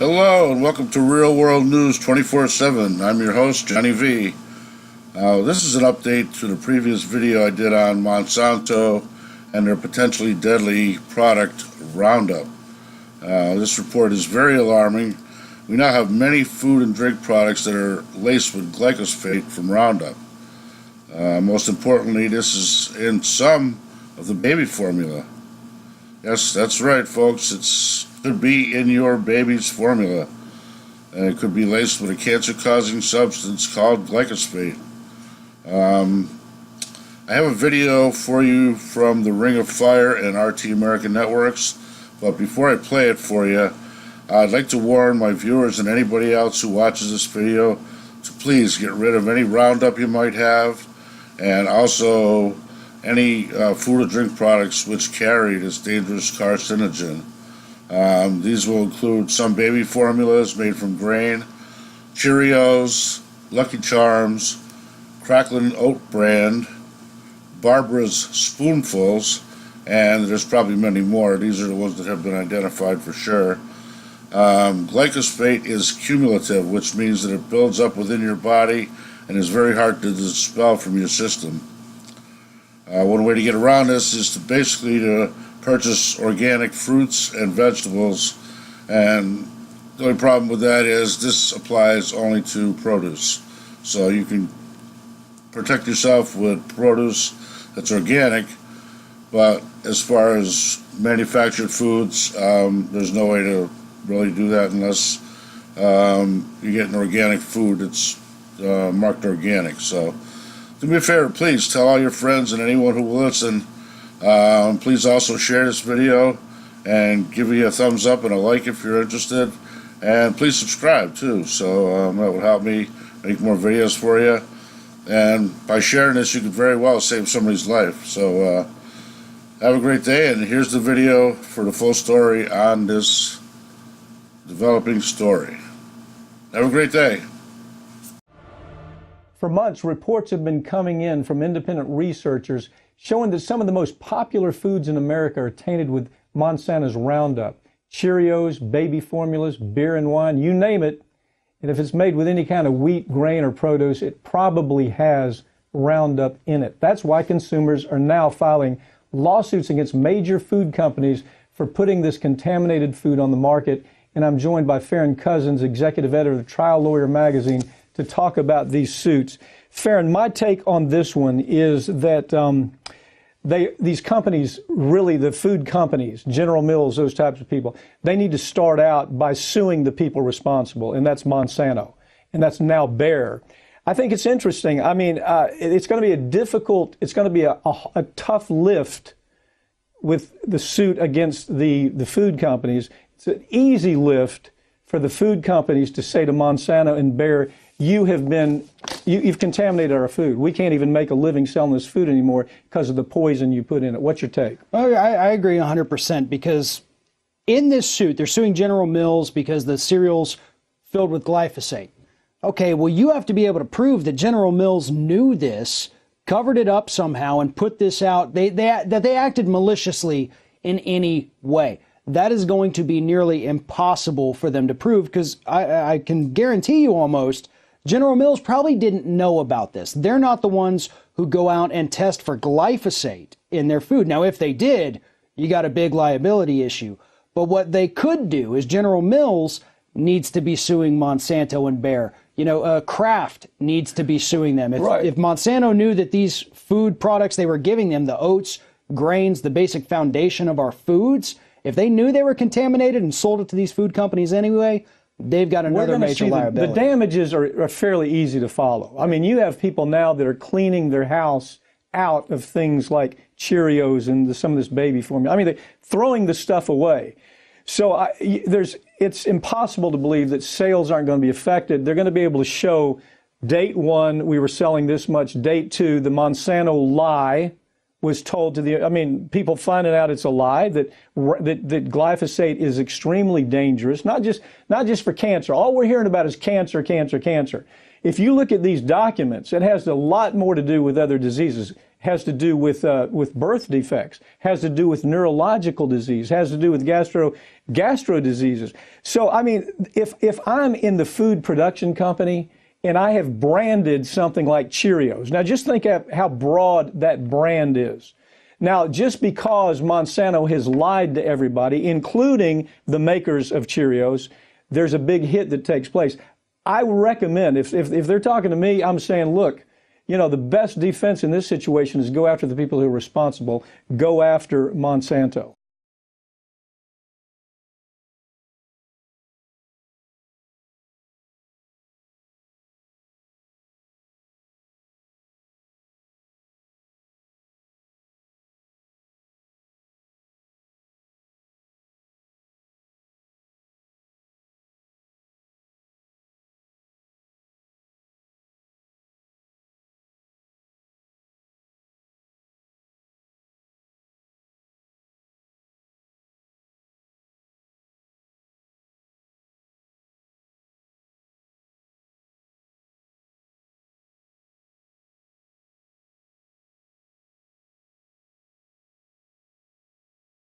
Hello and welcome to Real World News 24/7. I'm your host, Johnny V. This is an update to the previous video I did on Monsanto and their potentially deadly product, Roundup. This report is very alarming. We now have many food and drink products that are laced with glyphosate from Roundup. Most importantly, this is in some of the baby formula. Yes, that's right, folks. It could be in your baby's formula. And it could be laced with a cancer-causing substance called glyphosate. I have a video for you from the Ring of Fire and RT American Networks, but before I play it for you, I'd like to warn my viewers and anybody else who watches this video to please get rid of any Roundup you might have, and also any food or drink products which carry this dangerous carcinogen. These will include some baby formulas made from grain, Cheerios, Lucky Charms, Cracklin Oat Bran, Barbara's Spoonfuls, and there's probably many more. These are the ones that have been identified for sure. Glyphosate is cumulative, which means that it builds up within your body and is very hard to dispel from your system. One way to get around this is to basically purchase organic fruits and vegetables, and the only problem with that is this applies only to produce. So you can protect yourself with produce that's organic, but as far as manufactured foods, there's no way to really do that unless you get an organic food that's marked organic. So do me a favor, please tell all your friends and anyone who will listen. Please also share this video and give me a thumbs up and a like if you're interested, and please subscribe too, so that would help me make more videos for you. And by sharing this, you could very well save somebody's life. So have a great day, and here's the video for the full story on this developing story. Have a great day. For months, reports have been coming in from independent researchers showing that some of the most popular foods in America are tainted with Monsanto's Roundup. Cheerios, baby formulas, beer and wine, you name it. And if it's made with any kind of wheat, grain, or produce, it probably has Roundup in it. That's why consumers are now filing lawsuits against major food companies for putting this contaminated food on the market. And I'm joined by Farron Cousins, executive editor of Trial Lawyer magazine, to talk about these suits. Farron, my take on this one is that these companies, really the food companies, General Mills, those types of people, they need to start out by suing the people responsible, and that's Monsanto, and that's now Bayer. I think it's interesting. I mean, it's going to be it's going to be a tough lift with the suit against the food companies. It's an easy lift for the food companies to say to Monsanto and Bayer, you've contaminated our food. We can't even make a living selling this food anymore because of the poison you put in it. What's your take? Oh, I agree 100%, because in this suit, they're suing General Mills because the cereal's filled with glyphosate. Okay, well, you have to be able to prove that General Mills knew this, covered it up somehow, and put this out, that they acted maliciously in any way. That is going to be nearly impossible for them to prove, because I can guarantee you almost General Mills probably didn't know about this. They're not the ones who go out and test for glyphosate in their food. Now, if they did, you got a big liability issue. But what they could do is General Mills needs to be suing Monsanto and Bayer. You know, Kraft needs to be suing them. If Monsanto knew that these food products they were giving them, the oats, grains, the basic foundation of our foods, if they knew they were contaminated and sold it to these food companies anyway, they've got another major liability. The damages are fairly easy to follow. I mean, you have people now that are cleaning their house out of things like Cheerios and some of this baby formula. I mean, they're throwing the stuff away. So it's impossible to believe that sales aren't going to be affected. They're going to be able to show date 1, we were selling this much. Date 2, the Monsanto lie was told to people finding out it's a lie, that glyphosate is extremely dangerous, not just for cancer. All we're hearing about is cancer, cancer, cancer. If you look at these documents, it has a lot more to do with other diseases. has to do with birth defects, has to do with neurological disease, has to do with gastro diseases. So, I mean, if I'm in the food production company and I have branded something like Cheerios, now just think of how broad that brand is. Now, just because Monsanto has lied to everybody, including the makers of Cheerios, there's a big hit that takes place. I recommend, if they're talking to me, I'm saying, look, you know, the best defense in this situation is go after the people who are responsible, go after Monsanto.